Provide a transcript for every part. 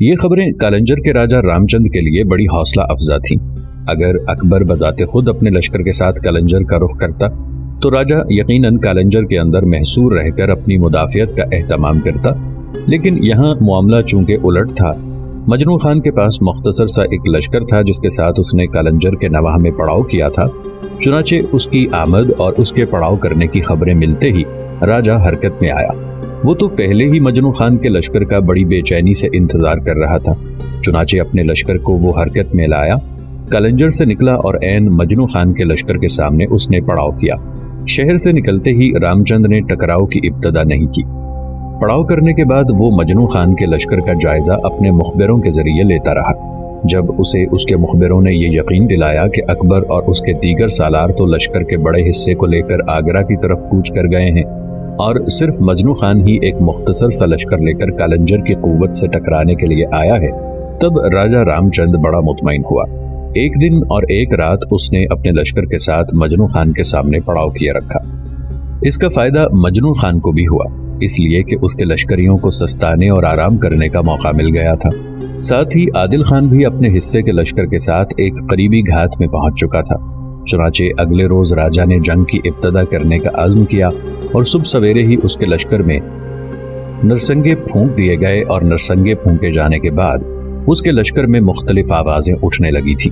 یہ خبریں کالنجر کے راجہ رام چند کے لیے بڑی حوصلہ افزا تھیں۔ اگر اکبر بذات خود اپنے لشکر کے ساتھ کالنجر کا رخ کرتا تو راجہ یقیناً کالنجر کے اندر محصور رہ کر اپنی مدافعت کا اہتمام کرتا، لیکن یہاں معاملہ چونکہ الٹ تھا۔ مجنو خان کے پاس مختصر سا ایک لشکر تھا جس کے ساتھ اس نے کالنجر کے نواح میں پڑاؤ کیا تھا۔ چنانچہ اس کی آمد اور اس کے پڑاؤ کرنے کی خبریں ملتے ہی راجہ حرکت میں آیا۔ وہ تو پہلے ہی مجنو خان کے لشکر کا بڑی بے چینی سے انتظار کر رہا تھا، چنانچہ اپنے لشکر کو وہ حرکت میں لایا، کالنجر سے نکلا اور عین مجنو خان کے لشکر کے سامنے اس نے پڑاؤ کیا۔ شہر سے نکلتے ہی رام چند نے ٹکراؤ کی ابتدا نہیں کی۔ پڑاؤ کرنے کے بعد وہ مجنو خان کے لشکر کا جائزہ اپنے مخبروں کے ذریعے لیتا رہا۔ جب اسے اس کے مخبروں نے یہ یقین دلایا کہ اکبر اور اس کے دیگر سالار تو لشکر کے بڑے حصے کو لے کر آگرہ کی طرف کوچ کر گئے ہیں اور صرف مجنو خان ہی ایک مختصر سا لشکر لے کر کالنجر کی قوت سے ٹکرانے کے لیے آیا ہے، تب راجہ رام چند بڑا مطمئن ہوا۔ ایک دن اور ایک رات اس نے اپنے لشکر کے ساتھ مجنو خان کے سامنے پڑاؤ کیے رکھا۔ اس کا فائدہ مجنو خان کو بھی ہوا، اس لیے کہ اس کے لشکریوں کو سستانے اور آرام کرنے کا موقع مل گیا تھا۔ ساتھ ہی عادل خان بھی اپنے حصے کے لشکر کے ساتھ ایک قریبی گھات میں پہنچ چکا تھا۔ چنانچہ اگلے روز راجہ نے جنگ کی ابتدا کرنے کا عزم کیا اور صبح سویرے ہی اس کے لشکر میں نرسنگے پھونک دیے گئے اور نرسنگے پھونکے جانے کے بعد اس کے لشکر میں مختلف آوازیں اٹھنے لگی تھی۔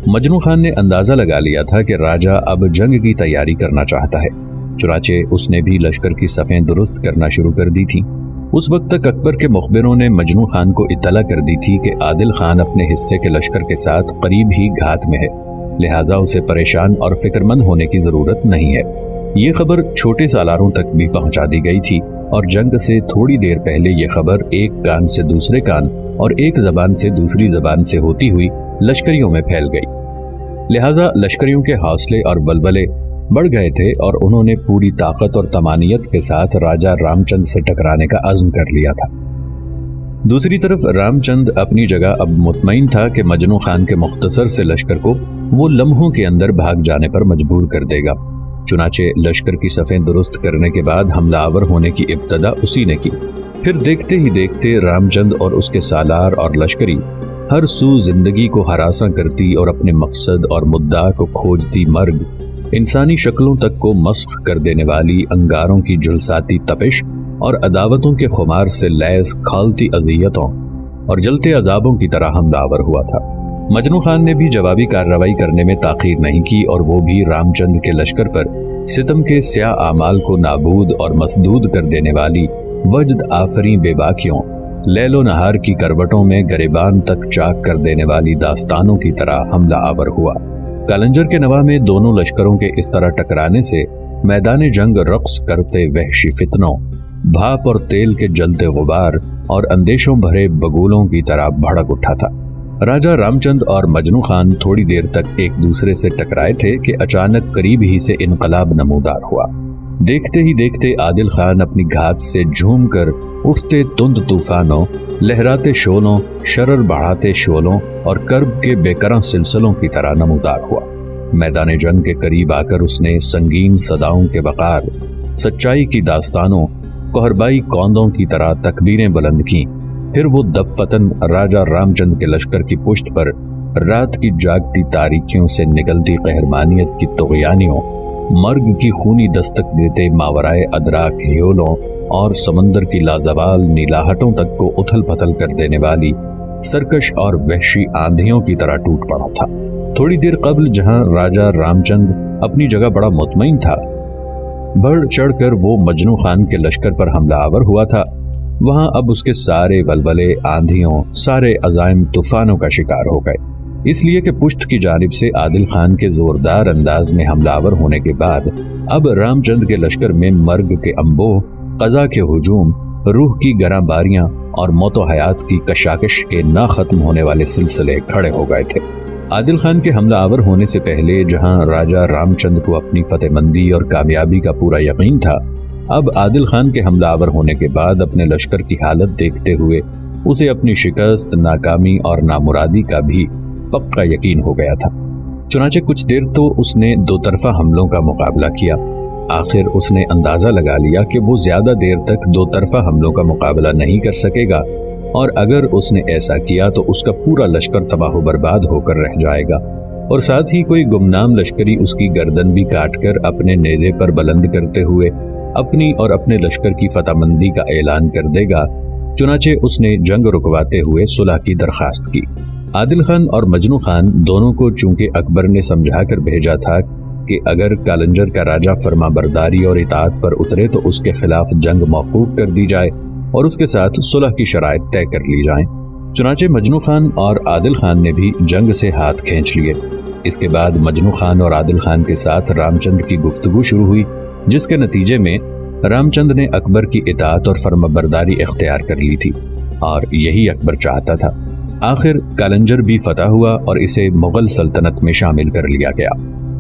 مجنو خان نے اندازہ لگا لیا تھا کہ راجہ اب جنگ کی تیاری کرنا چاہتا ہے، چنانچہ اس نے بھی لشکر کی صفیں درست کرنا شروع کر دی تھی۔ اس وقت تک اکبر کے مخبروں نے مجنو خان کو اطلاع کر دی تھی کہ عادل خان اپنے حصے کے لشکر کے ساتھ قریب ہی گھات میں ہے، لہٰذا اسے پریشان اور فکر مند ہونے کی ضرورت نہیں ہے۔ یہ خبر چھوٹے سالاروں تک بھی پہنچا دی گئی تھی اور جنگ سے تھوڑی دیر پہلے یہ خبر ایک کان سے دوسرے کان اور ایک زبان سے دوسری زبان سے ہوتی ہوئی لشکریوں میں پھیل گئی، لہٰذا لشکریوں کے حوصلے اور بلبلے بڑھ گئے تھے اور انہوں نے پوری طاقت اور تمانیت کے ساتھ راجہ رام چند سے ٹکرانے کا عزم کر لیا تھا۔ دوسری طرف رام چند اپنی جگہ اب مطمئن تھا کہ مجنو خان کے مختصر سے لشکر کو وہ لمحوں کے اندر بھاگ جانے پر مجبور کر دے گا۔ چنانچہ لشکر کی صفیں درست کرنے کے بعد حملہ آور ہونے کی ابتدا اسی نے کی۔ پھر دیکھتے ہی دیکھتے رام چند اور اس کے سالار اور لشکری ہر سو زندگی کو ہراساں کرتی اور اپنے مقصد اور مدعا کو کھوجتی مرگ، انسانی شکلوں تک کو مسخ کر دینے والی انگاروں کی جلساتی تپش اور عداوتوں کے خمار سے لیس کھالتی اذیتوں اور جلتے عذابوں کی طرح حملہ آور ہوا تھا۔ مجنو خان نے بھی جوابی کارروائی کرنے میں تاخیر نہیں کی اور وہ بھی رام چند کے لشکر پر ستم کے سیاہ اعمال کو نابود اور مسدود کر دینے والی وجد آفریں بے باکیوں، لیل و نہار کی کروٹوں میں گریبان تک چاک کر دینے والی داستانوں کی طرح حملہ آور ہوا۔ کالنجر کے نواح میں دونوں لشکروں کے اس طرح ٹکرانے سے میدان جنگ رقص کرتے وحشی فتنوں، بھاپ اور تیل کے جلتے غبار اور اندیشوں بھرے بگولوں کی طرح بھڑک اٹھا تھا۔ راجہ رام چند اور مجنو خان تھوڑی دیر تک ایک دوسرے سے ٹکرائے تھے کہ اچانک قریب ہی سے انقلاب نمودار ہوا۔ دیکھتے ہی دیکھتے عادل خان اپنی گھات سے جھوم کر اٹھتے تند طوفانوں، لہراتے شولوں، شرر بڑھاتے شولوں اور کرب کے بےکراں سلسلوں کی طرح نمودار ہوا۔ میدان جنگ کے قریب آ کر اس نے سنگین صداؤں کے وقار، سچائی کی داستانوں، کوہربائی کوندوں کی طرح تکبیریں بلند کیں۔ پھر وہ دفتن راجہ رام چند کے لشکر کی پشت پر رات کی جاگتی تاریکیوں سے نکلتی قہرمانیت کی طغیانیوں، مرگ کی خونی دستک دیتے ماورائے ادراک ہیولوں اور سمندر کی لازوال نیلاہٹوں تک کو اتھل پتھل کر دینے والی سرکش اور وحشی آندھیوں کی طرح ٹوٹ پڑا تھا۔ تھوڑی دیر قبل جہاں راجہ رام چند اپنی جگہ بڑا مطمئن تھا، بڑھ چڑھ کر وہ مجنو خان کے لشکر پر حملہ آور ہوا تھا، وہاں اب اس کے سارے ولولے، آندھیوں، سارے عزائم طوفانوں کا شکار ہو گئے، اس لیے کہ پشت کی جانب سے عادل خان کے زوردار انداز میں حملہ آور ہونے کے بعد اب رام چند کے لشکر میں مرگ کے انبوہ، قضا کے ہجوم، روح کی گراں باریاں اور موت و حیات کی کشاکش کے نہ ختم ہونے والے سلسلے کھڑے ہو گئے تھے۔ عادل خان کے حملہ آور ہونے سے پہلے جہاں راجہ رام چند کو اپنی فتح مندی اور کامیابی کا پورا یقین تھا، اب عادل خان کے حملہ آور ہونے کے بعد اپنے لشکر کی حالت دیکھتے ہوئے اسے اپنی شکست، ناکامی اور نامرادی کا بھی پکا یقین ہو گیا تھا۔ چنانچہ کچھ دیر تو اس نے دو طرفہ حملوں کا مقابلہ کیا۔ آخر اس نے اندازہ لگا لیا کہ وہ زیادہ دیر تک دو طرفہ حملوں کا مقابلہ نہیں کر سکے گا، اور اگر اس نے ایسا کیا تو اس کا پورا لشکر تباہ و برباد ہو کر رہ جائے گا، اور ساتھ ہی کوئی گمنام لشکری اس کی گردن بھی کاٹ کر اپنے نیزے پر بلند کرتے ہوئے اپنی اور اپنے لشکر کی فتح مندی کا اعلان کر دے گا۔ چنانچہ اس نے جنگ رکواتے ہوئے صلح کی درخواست کی۔ عادل خان اور مجنو خان دونوں کو چونکہ اکبر نے سمجھا کر بھیجا تھا کہ اگر کالنجر کا راجہ فرما برداری اور اطاعت پر اترے تو اس کے خلاف جنگ موقوف کر دی جائے اور اس کے ساتھ صلح کی شرائط طے کر لی جائیں۔ چنانچہ مجنو خان اور عادل خان نے بھی جنگ سے ہاتھ کھینچ لیے۔ اس کے بعد مجنو خان اور عادل خان کے ساتھ رام چند کی گفتگو شروع ہوئی، جس کے نتیجے میں رام چند نے اکبر کی اطاعت اور فرما برداری اختیار کر لی تھی، اور یہی اکبر چاہتا تھا۔ آخر کالنجر بھی فتح ہوا اور اسے مغل سلطنت میں شامل کر لیا گیا۔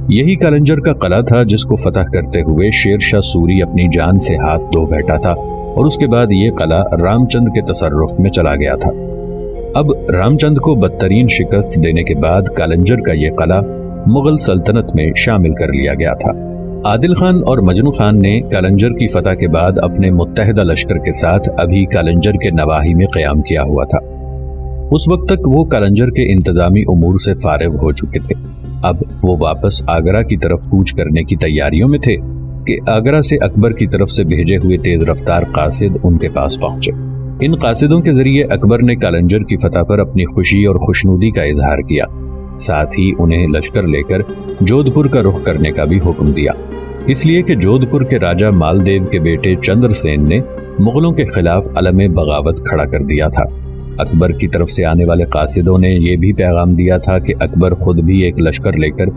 یہی کالنجر کا قلعہ تھا جس کو فتح کرتے ہوئے شیر شاہ سوری اپنی جان سے ہاتھ دھو بیٹھا تھا، اور اس کے بعد یہ قلعہ رام چند کے تصرف میں چلا گیا تھا۔ اب رام چند کو بدترین شکست دینے کے بعد کالنجر کا یہ قلعہ مغل سلطنت میں شامل کر لیا گیا تھا۔ عادل خان اور مجنو خان نے کالنجر کی فتح کے بعد اپنے متحدہ لشکر کے ساتھ ابھی کالنجر کے نواحی میں قیام کیا ہوا تھا۔ اس وقت تک وہ کالنجر کے انتظامی امور سے فارغ ہو چکے تھے۔ اب وہ واپس آگرہ کی طرف کوچ کرنے کی تیاریوں میں تھے کہ آگرہ سے اکبر کی طرف سے بھیجے ہوئے تیز رفتار قاصد ان کے پاس پہنچے۔ ان قاصدوں کے ذریعے اکبر نے کالنجر کی فتح پر اپنی خوشی اور خوشنودی کا اظہار کیا، ساتھ ہی انہیں لشکر لے کر جودھ پور کا رخ کرنے کا بھی حکم دیا، اس لیے کہ جودھ پور کے راجہ مالدیو کے بیٹے چندر سین نے مغلوں کے خلاف علم بغاوت کھڑا کر دیا تھا۔ اکبر کی طرف سے آنے والے قاصدوں نے یہ بھی پیغام دیا تھا کہ اکبر خود بھی ایک لشکر لے کر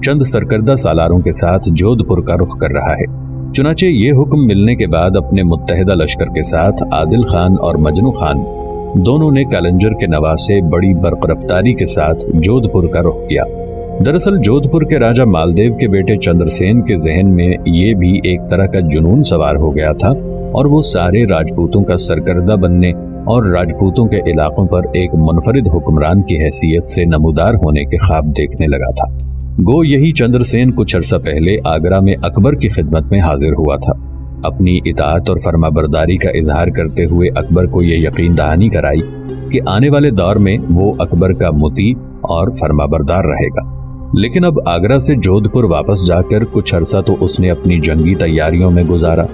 چند سرکردہ سالاروں کے ساتھ جودھ پور کا رخ کر رہا ہے۔ چنانچہ یہ حکم ملنے کے بعد اپنے متحدہ لشکر کے ساتھ عادل خان اور مجنو خان دونوں نے کالنجر کے نواح سے بڑی برق رفتاری کے ساتھ جودھ پور کا رخ کیا۔ دراصل جودھ پور کے راجہ مالدیو کے بیٹے چندر سین کے ذہن میں یہ بھی ایک طرح کا جنون سوار ہو گیا تھا، اور وہ سارے راجپوتوں کا سرکردہ بننے اور راجپوتوں کے علاقوں پر ایک منفرد حکمران کی حیثیت سے نمودار ہونے کے خواب دیکھنے لگا تھا۔ گو یہی چندر سین کچھ عرصہ پہلے آگرہ میں اکبر کی خدمت میں حاضر ہوا تھا۔ اپنی اطاعت اور فرما برداری کا اظہار کرتے ہوئے اکبر کو یہ یقین دہانی کرائی کہ آنے والے دور میں وہ اکبر کا مطیع اور فرما بردار رہے گا۔ لیکن اب آگرہ سے جودھ پور واپس جا کر کچھ عرصہ تو اس نے اپنی جنگی تیاریوں میں گزارا۔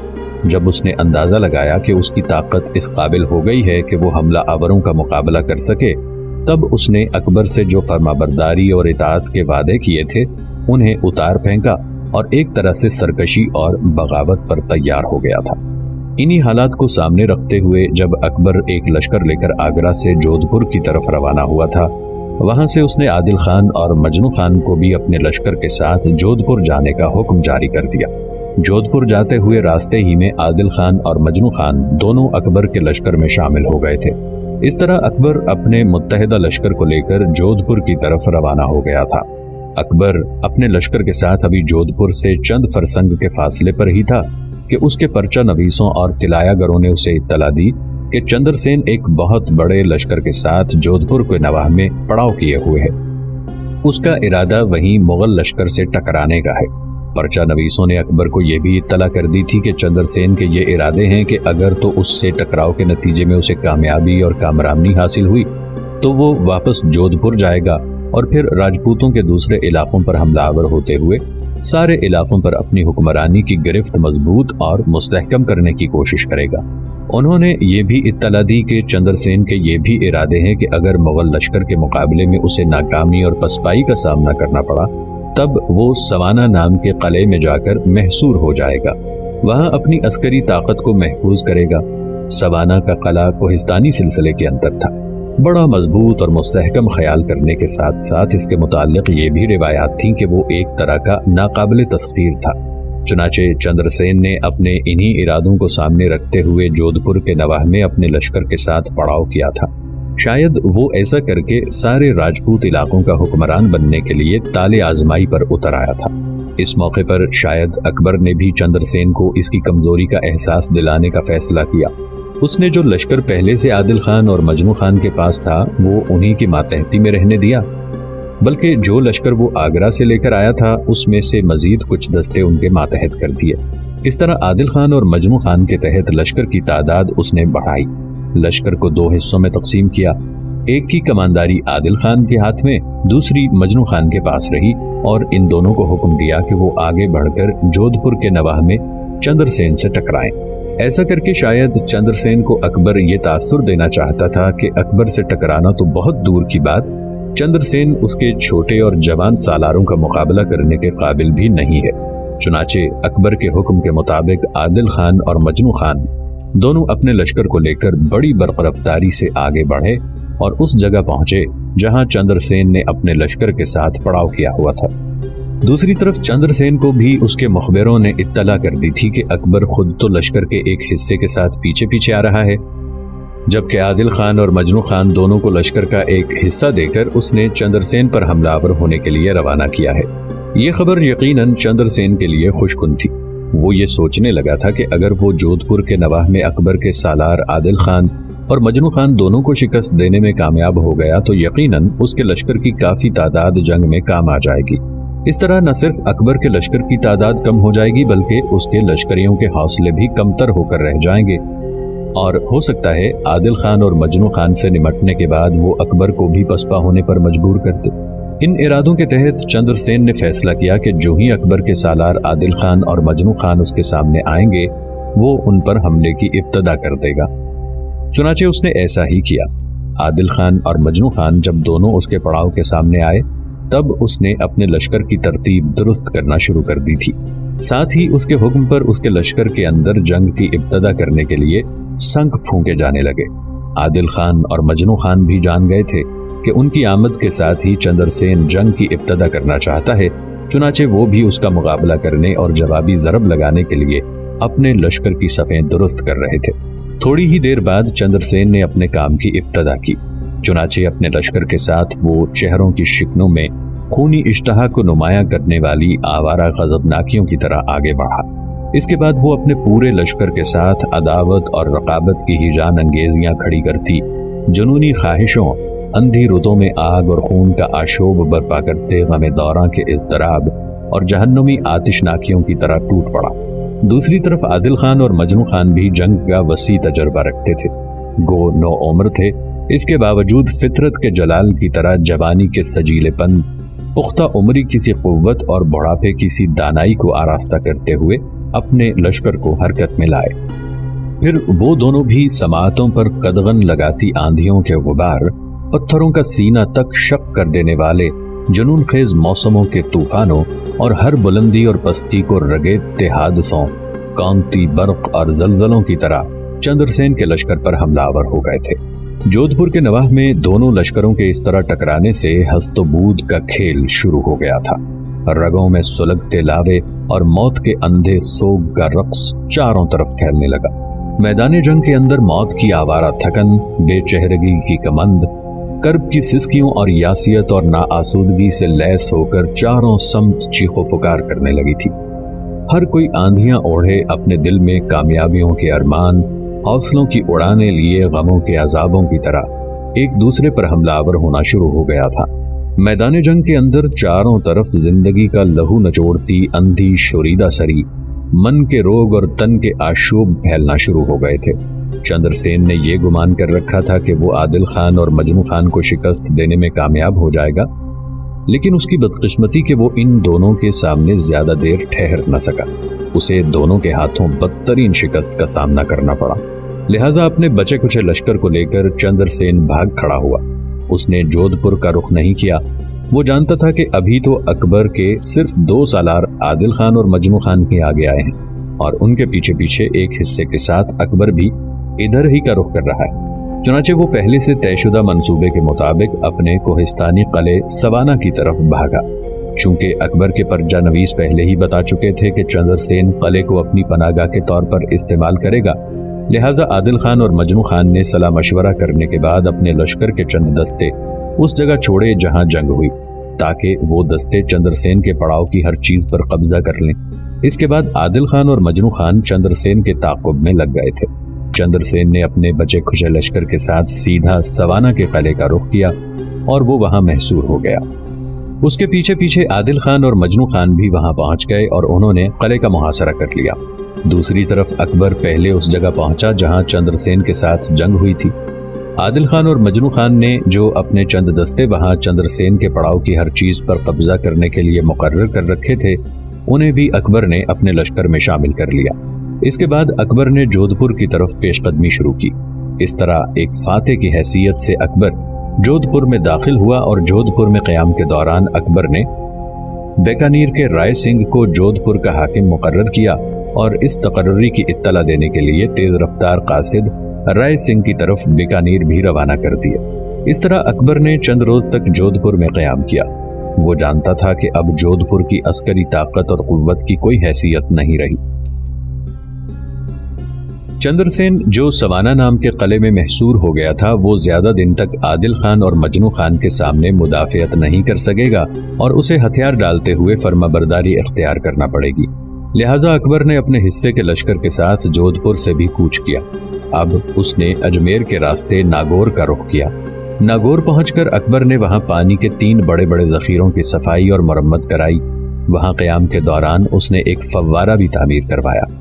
جب اس نے اندازہ لگایا کہ اس کی طاقت اس قابل ہو گئی ہے کہ وہ حملہ آوروں کا مقابلہ کر سکے، تب اس نے اکبر سے جو فرما برداری اور اطاعت کے وعدے کیے تھے انہیں اتار پھینکا اور ایک طرح سے سرکشی اور بغاوت پر تیار ہو گیا تھا۔ انہی حالات کو سامنے رکھتے ہوئے جب اکبر ایک لشکر لے کر آگرہ سے جودھ پور کی طرف روانہ ہوا تھا، وہاں سے اس نے عادل خان اور مجنو خان کو بھی اپنے لشکر کے ساتھ جودھ پور جانے کا حکم جاری کر دیا۔ جودھ پور جاتے ہوئے راستے ہی میں عادل خان اور مجنو خان دونوں اکبر کے لشکر میں شامل ہو گئے تھے۔ اس طرح اکبر اپنے متحدہ لشکر کو لے کر جودھ پور کی طرف روانہ ہو گیا تھا۔ اکبر اپنے لشکر کے ساتھ ابھی جودھ پور سے چند فرسنگ کے فاصلے پر ہی تھا کہ اس کے پرچہ نویسوں اور طلایا گروں نے اسے اطلاع دی کہ چندر سین ایک بہت بڑے لشکر کے ساتھ جودھ پور کے نواح میں پڑاؤ کیے ہوئے ہے۔ اس کا ارادہ وہیں مغل لشکر سے ٹکرانے کا ہے۔ پرچہ نویسوں نے اکبر کو یہ بھی اطلاع کر دی تھی کہ چندر سین کے یہ ارادے ہیں کہ اگر تو اس سے ٹکراؤ کے نتیجے میں اسے کامیابی اور کامرانی حاصل ہوئی تو وہ واپس جودھ پور جائے گا اور پھر راجپوتوں کے دوسرے علاقوں پر حملہ آور ہوتے ہوئے سارے علاقوں پر اپنی حکمرانی کی گرفت مضبوط اور مستحکم کرنے کی کوشش کرے گا۔ انہوں نے یہ بھی اطلاع دی کہ چندر سین کے یہ بھی ارادے ہیں کہ اگر مغل لشکر کے مقابلے میں اسے ناکامی اور پسپائی کا سامنا کرنا پڑا تب وہ سوانہ نام کے قلعے میں جا کر محصور ہو جائے گا، وہاں اپنی عسکری طاقت کو محفوظ کرے گا۔ سوانہ کا قلعہ کوہستانی سلسلے کے اندر تھا۔ بڑا مضبوط اور مستحکم خیال کرنے کے ساتھ ساتھ اس کے متعلق یہ بھی روایات تھیں کہ وہ ایک طرح کا ناقابل تسخیر تھا۔ چنانچہ چندر سین نے اپنے انہی ارادوں کو سامنے رکھتے ہوئے جودھ پور کے نواح میں اپنے لشکر کے ساتھ پڑاؤ کیا تھا۔ شاید وہ ایسا کر کے سارے راجپوت علاقوں کا حکمران بننے کے لیے تالے آزمائی پر اتر آیا تھا۔ اس موقع پر شاید اکبر نے بھی چندر سین کو اس کی کمزوری کا احساس دلانے کا فیصلہ کیا۔ اس نے جو لشکر پہلے سے عادل خان اور مجنو خان کے پاس تھا وہ انہی کی ماتحتی میں رہنے دیا، بلکہ جو لشکر وہ آگرہ سے لے کر آیا تھا اس میں سے مزید کچھ دستے ان کے ماتحت کر دیے۔ اس طرح عادل خان اور مجنو خان کے تحت لشکر کی تعداد اس نے بڑھائی۔ لشکر کو 2 حصوں میں تقسیم کیا۔ ایک کی کمانداری عادل خان کے ہاتھ میں، دوسری مجنو خان کے پاس رہی، اور ان دونوں کو حکم دیا کہ وہ آگے بڑھ کر جودھ پور کے نواح میں چندر سین سے ٹکرائیں۔ ایسا کر کے شاید چندر سین کو اکبر یہ تاثر دینا چاہتا تھا کہ اکبر سے ٹکرانا تو بہت دور کی بات، چندر سین اس کے چھوٹے اور جوان سالاروں کا مقابلہ کرنے کے قابل بھی نہیں ہے۔ چنانچہ اکبر کے حکم کے مطابق عادل خان اور مجنو خان دونوں اپنے لشکر کو لے کر بڑی برق رفتاری سے آگے بڑھے اور اس جگہ پہنچے جہاں چندر سین نے اپنے لشکر کے ساتھ پڑاؤ کیا ہوا تھا۔ دوسری طرف چندر سین کو بھی اس کے مخبروں نے اطلاع کر دی تھی کہ اکبر خود تو لشکر کے ایک حصے کے ساتھ پیچھے پیچھے آ رہا ہے، جبکہ عادل خان اور مجنو خان دونوں کو لشکر کا ایک حصہ دے کر اس نے چندر سین پر حملہ آور ہونے کے لیے روانہ کیا ہے۔ یہ خبر یقیناً چندر سین کے لیے خوش کن تھی۔ وہ یہ سوچنے لگا تھا کہ اگر وہ جودھ پور کے نواح میں اکبر کے سالار عادل خان اور مجنو خان دونوں کو شکست دینے میں کامیاب ہو گیا تو یقیناً اس کے لشکر کی کافی تعداد جنگ میں کام آ جائے گی۔ اس طرح نہ صرف اکبر کے لشکر کی تعداد کم ہو جائے گی بلکہ اس کے لشکریوں کے حوصلے بھی کمتر ہو کر رہ جائیں گے، اور ہو سکتا ہے عادل خان اور مجنو خان سے نمٹنے کے بعد وہ اکبر کو بھی پسپا ہونے پر مجبور کر دے۔ ان ارادوں کے تحت چندر سین نے فیصلہ کیا کہ جو ہی اکبر کے سالار عادل خان اور مجنو خان اس کے سامنے آئیں گے وہ ان پر حملے کی ابتدا کر دے گا۔ چنانچہ اس نے ایسا ہی کیا۔ عادل خان اور مجنو خان جب دونوں اس کے پڑاؤ کے سامنے آئے تب اس نے اپنے لشکر کی ترتیب درست کرنا شروع کر دی تھی۔ ساتھ ہی اس کے حکم پر اس کے لشکر کے اندر جنگ کی ابتدا کرنے کے لیے سنگ پھونکے جانے لگے۔ عادل خان اور مجنو خان بھی جان گئے تھے کہ ان کی آمد کے ساتھ ہی چندر سین جنگ کی ابتدا کرنا چاہتا ہے، چنانچہ وہ بھی اس کا مقابلہ کرنے اور جوابی ضرب لگانے کے لیے اپنے لشکر کی صفیں درست کر رہے تھے۔ تھوڑی ہی دیر بعد چندر سین نے اپنے کام کی ابتدا کی۔ چنانچہ اپنے لشکر کے ساتھ وہ چہروں کی شکنوں میں خونی اشتہا کو نمایاں کرنے والی آوارہ غضبناکیوں کی طرح آگے بڑھا۔ اس کے بعد وہ اپنے پورے لشکر کے ساتھ عداوت اور رقابت کی ہی جان انگیزیاں کھڑی کرتی، جنونی خواہشوں، اندھی رتوں میں آگ اور خون کا آشوب برپا کرتے غم دوراں کے اضطراب اور جہنمی آتشناکیوں کی طرح ٹوٹ پڑا۔ دوسری طرف عادل خان اور مجنو خان بھی جنگ کا وسیع تجربہ رکھتے تھے، گو نو عمر تھے، اس کے باوجود فطرت کے جلال کی طرح جوانی کے سجیلے پن، پختہ عمری کسی قوت اور بڑھاپے کسی دانائی کو آراستہ کرتے ہوئے اپنے لشکر کو حرکت میں لائے۔ پھر وہ دونوں بھی سماعتوں پر قدغن لگاتی آندھیوں کے غبار، پتھروں کا سینہ تک شق کر دینے والے جنون خیز موسموں کے طوفانوں اور ہر بلندی اور پستی کو رگیدتے حادثوں، کانتی برق اور زلزلوں کی طرح چندر سین کے لشکر پر حملہ آور ہو گئے تھے۔ جودھ پور کے نواح میں دونوں لشکروں کے اس طرح ٹکرانے سے ہست و بود کا کھیل شروع ہو گیا تھا۔ رگوں میں سلگتے لاوے اور موت کے اندھے سوگ کا رقص چاروں طرف پھیلنے لگا۔ میدان جنگ کے اندر موت کی آوارہ تھکن، بے چہرگی کی کمند، کرب کی سسکیوں اور یاسیت اور ناآسودگی سے لیس ہو کر چاروں سمت چیخو پکار کرنے لگی تھی۔ ہر کوئی آندھیاں اوڑھے اپنے دل میں کامیابیوں کے ارمان، حوصلوں کی اڑانے لیے غموں کے عذابوں کی طرح ایک دوسرے پر حملہ آور ہونا شروع ہو گیا تھا۔ میدان جنگ کے اندر چاروں طرف زندگی کا لہو نچوڑتی اندھی شوریدہ سری، من کے روگ اور تن کے آشوب پھیلنا شروع ہو گئے تھے۔ چندر سین نے یہ گمان کر رکھا تھا کہ وہ عادل خان اور مجنو خان کو شکست دینے میں کامیاب ہو جائے گا، لیکن اس کی بدقسمتی کہ وہ ان دونوں کے سامنے زیادہ دیر ٹھہر نہ سکا۔ اسے دونوں کے ہاتھوں بدترین شکست کا سامنا کرنا پڑا۔ لہذا اپنے بچے کچے لشکر کو لے کر چندر سین بھاگ کھڑا ہوا۔ اس نے جودھ پور کا رخ نہیں کیا۔ وہ جانتا تھا کہ ابھی تو اکبر کے صرف 2 سالار عادل خان اور مجنو خان ہی آگے آئے ہیں، اور ان کے پیچھے پیچھے ایک حصے کے ساتھ اکبر بھی ادھر ہی کا رخ کر رہا ہے۔ چنانچہ وہ پہلے سے طے شدہ منصوبے کے مطابق اپنے کوہستانی قلعے سوانہ کی طرف بھاگا۔ چونکہ اکبر کے پرجہ نویس پہلے ہی بتا چکے تھے کہ چندر سین قلعے کو اپنی پناہ گاہ کے طور پر استعمال کرے گا، لہذا عادل خان اور مجنو خان نے صلاح مشورہ کرنے کے بعد اپنے لشکر کے چند دستے اس جگہ چھوڑے جہاں جنگ ہوئی، تاکہ وہ دستے چندر سین کے پڑاؤ کی ہر چیز پر قبضہ کر لیں۔ اس کے بعد عادل خان اور مجنو خان چندر سین کے تعاقب میں لگ گئے تھے۔ چندر سین نے اپنے بچے کھچے لشکر کے ساتھ سیدھا سوانہ کے قلعے کا رخ کیا اور وہ وہاں محصور ہو گیا۔ اس کے پیچھے پیچھے عادل خان اور مجنو خان بھی وہاں پہنچ گئے اور انہوں نے قلعے کا محاصرہ کر لیا۔ دوسری طرف اکبر پہلے اس جگہ پہنچا جہاں چندر سین کے ساتھ جنگ ہوئی تھی۔ عادل خان اور مجنو خان نے جو اپنے چند دستے وہاں چندر سین کے پڑاؤ کی ہر چیز پر قبضہ کرنے کے لیے مقرر کر رکھے تھے، انہیں بھی اکبر نے اپنے لشکر میں شامل کر لیا۔ اس کے بعد اکبر نے جودھ پور کی طرف پیش قدمی شروع کی۔ اس طرح ایک فاتح کی حیثیت سے اکبر جودھ پور میں داخل ہوا اور جودھ پور میں قیام کے دوران اکبر نے بیکانیر کے رائے سنگھ کو جودھ پور کا حاکم مقرر کیا اور اس تقرری کی اطلاع دینے کے لیے تیز رفتار قاصد رائے سنگھ کی طرف بیکانیر بھی روانہ کر دیا۔ اس طرح اکبر نے چند روز تک جودھ پور میں قیام کیا۔ وہ جانتا تھا کہ اب جودھ پور کی عسکری طاقت اور قوت کی کوئی حیثیت نہیں رہی۔ چندر سین جو سوانہ نام کے قلعے میں محصور ہو گیا تھا، وہ زیادہ دن تک عادل خان اور مجنو خان کے سامنے مدافعت نہیں کر سکے گا اور اسے ہتھیار ڈالتے ہوئے فرما برداری اختیار کرنا پڑے گی۔ لہٰذا اکبر نے اپنے حصے کے لشکر کے ساتھ جودھ پور سے بھی کوچ کیا۔ اب اس نے اجمیر کے راستے ناگور کا رخ کیا۔ ناگور پہنچ کر اکبر نے وہاں پانی کے 3 بڑے بڑے ذخیروں کی صفائی اور مرمت کرائی۔ وہاں قیام کے دوران اس نے ایک فوارہ بھی تعمیر کروایا۔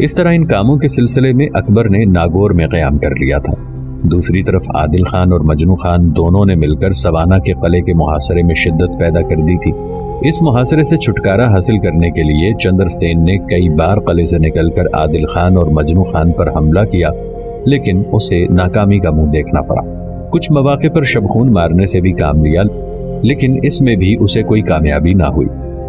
اس طرح ان کاموں کے سلسلے میں اکبر نے ناگور میں قیام کر لیا تھا۔ دوسری طرف عادل خان اور مجنو خان دونوں نے مل کر سوانہ کے قلعے کے محاصرے میں شدت پیدا کر دی تھی۔ اس محاصرے سے چھٹکارا حاصل کرنے کے لیے چندر سین نے کئی بار قلعے سے نکل کر عادل خان اور مجنو خان پر حملہ کیا، لیکن اسے ناکامی کا منہ دیکھنا پڑا۔ کچھ مواقع پر شبخون مارنے سے بھی کام لیا، لیکن اس میں بھی اسے کوئی کامیابی نہ ہوئی،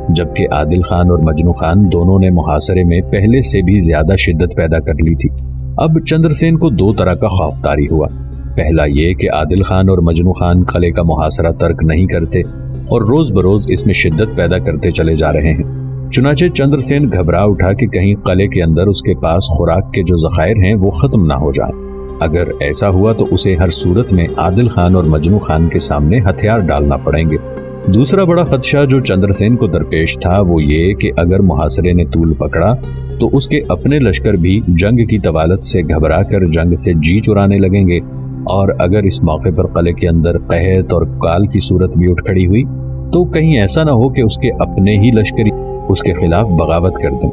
جبکہ عادل خان اور مجنو خان دونوں نے محاصرے میں پہلے سے بھی زیادہ شدت پیدا کر لی تھی۔ اب چندر سین کو 2 طرح کا خوف طاری ہوا۔ پہلا یہ کہ عادل خان اور مجنو خان قلعے کا محاصرہ ترک نہیں کرتے اور روز بروز اس میں شدت پیدا کرتے چلے جا رہے ہیں۔ چنانچہ چندر سین گھبرا اٹھا کہ کہیں قلعے کے اندر اس کے پاس خوراک کے جو ذخائر ہیں وہ ختم نہ ہو جائیں۔ اگر ایسا ہوا تو اسے ہر صورت میں عادل خان اور مجنو خان کے سامنے ہتھیار ڈالنا پڑیں گے۔ دوسرا بڑا خدشہ جو چندر سین کو درپیش تھا وہ یہ کہ اگر محاصرے نے طول پکڑا تو اس کے اپنے لشکر بھی جنگ کی طوالت سے گھبرا کر جنگ سے جی چرانے لگیں گے، اور اگر اس موقع پر قلعے کے اندر قحط اور کال کی صورت بھی اٹھ کھڑی ہوئی تو کہیں ایسا نہ ہو کہ اس کے اپنے ہی لشکری اس کے خلاف بغاوت کر دیں۔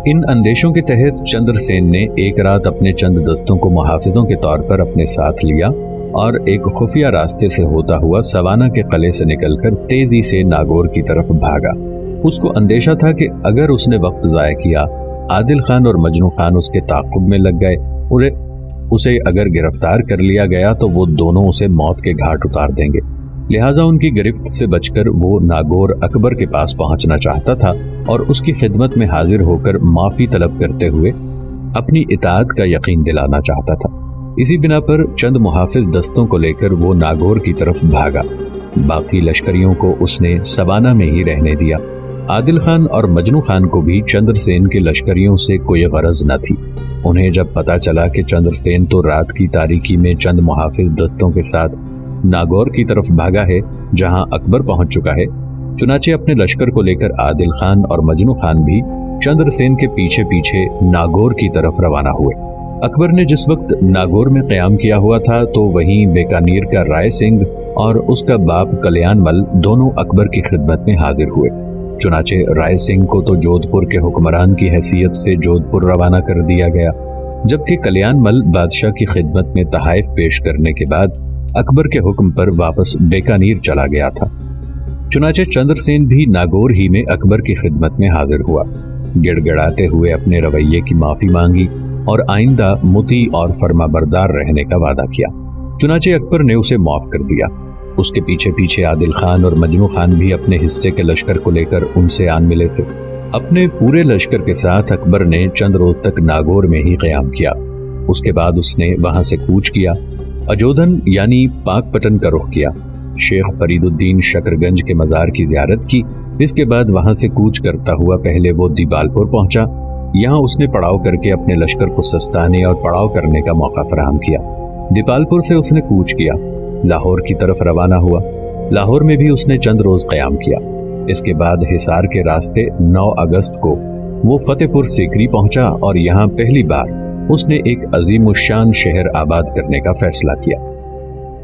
ان اندیشوں کے تحت چندر سین نے ایک رات اپنے چند دستوں کو محافظوں کے طور پر اپنے ساتھ لیا اور ایک خفیہ راستے سے ہوتا ہوا سوانہ کے قلعے سے نکل کر تیزی سے ناگور کی طرف بھاگا۔ اس کو اندیشہ تھا کہ اگر اس نے وقت ضائع کیا، عادل خان اور مجنو خان اس کے تعاقب میں لگ گئے، اسے اگر گرفتار کر لیا گیا تو وہ دونوں اسے موت کے گھاٹ اتار دیں گے۔ لہٰذا ان کی گرفت سے بچ کر وہ ناگور اکبر کے پاس پہنچنا چاہتا تھا اور اس کی خدمت میں حاضر ہو کر معافی طلب کرتے ہوئے اپنی اطاعت کا یقین دلانا چاہتا تھا۔ اسی بنا پر چند محافظ دستوں کو لے کر وہ ناگور کی طرف بھاگا۔ باقی لشکریوں کو اس نے سوانہ میں ہی رہنے دیا۔ عادل خان اور مجنو خان کو بھی چندر سین کے لشکریوں سے کوئی غرض نہ تھی۔ انہیں جب پتا چلا کہ چندر سین تو رات کی تاریکی میں چند محافظ دستوں کے ساتھ ناگور کی طرف بھاگا ہے جہاں اکبر پہنچ چکا ہے، چنانچہ اپنے لشکر کو لے کر عادل خان اور مجنو خان بھی چندر سین کے پیچھے پیچھے ناگور کی طرف روانہ ہوئے۔ اکبر نے جس وقت ناگور میں قیام کیا ہوا تھا تو وہیں بیکانیر کا رائے سنگھ اور اس کا باپ کلیان مل دونوں اکبر کی خدمت میں حاضر ہوئے۔ چنانچہ رائے سنگھ کو تو جودھ پور کے حکمران کی حیثیت سے جودھ پور روانہ کر دیا گیا، جبکہ کلیان مل بادشاہ کی خدمت میں تحائف پیش کرنے کے بعد اکبر کے حکم پر واپس بیکانیر چلا گیا تھا۔ چنانچہ چندر سین بھی ناگور ہی میں اکبر کی خدمت میں حاضر ہوا، گڑ گڑاتے ہوئے اپنے رویے کی معافی مانگی اور آئندہ مطیع اور فرما بردار رہنے کا وعدہ کیا۔ چنانچہ اکبر نے اسے معاف کر دیا۔ اس کے پیچھے پیچھے عادل خان اور مجنو خان بھی اپنے حصے کے لشکر کو لے کر ان سے آن ملے تھے۔ اپنے پورے لشکر کے ساتھ اکبر نے چند روز تک ناگور میں ہی قیام کیا۔ اس کے بعد اس نے وہاں سے کوچ کیا، اجودھن یعنی پاک پٹن کا رخ کیا، شیخ فرید الدین شکر گنج کے مزار کی زیارت کی۔ اس کے بعد وہاں سے کوچ کرتا ہوا پہلے وہ دیبال پور پہنچا۔ یہاں اس نے پڑاؤ کر کے اپنے لشکر کو سستانے اور پڑاؤ کرنے کا موقع فراہم کیا۔ دیبال پور سے اس نے کوچ کیا، لاہور کی طرف روانہ ہوا۔ لاہور میں بھی اس نے چند روز قیام کیا۔ اس کے بعد حصار کے راستے 9 اگست کو وہ فتح پور سیکری پہنچا اور یہاں پہلی بار اس نے ایک عظیم الشان شہر آباد کرنے کا فیصلہ کیا۔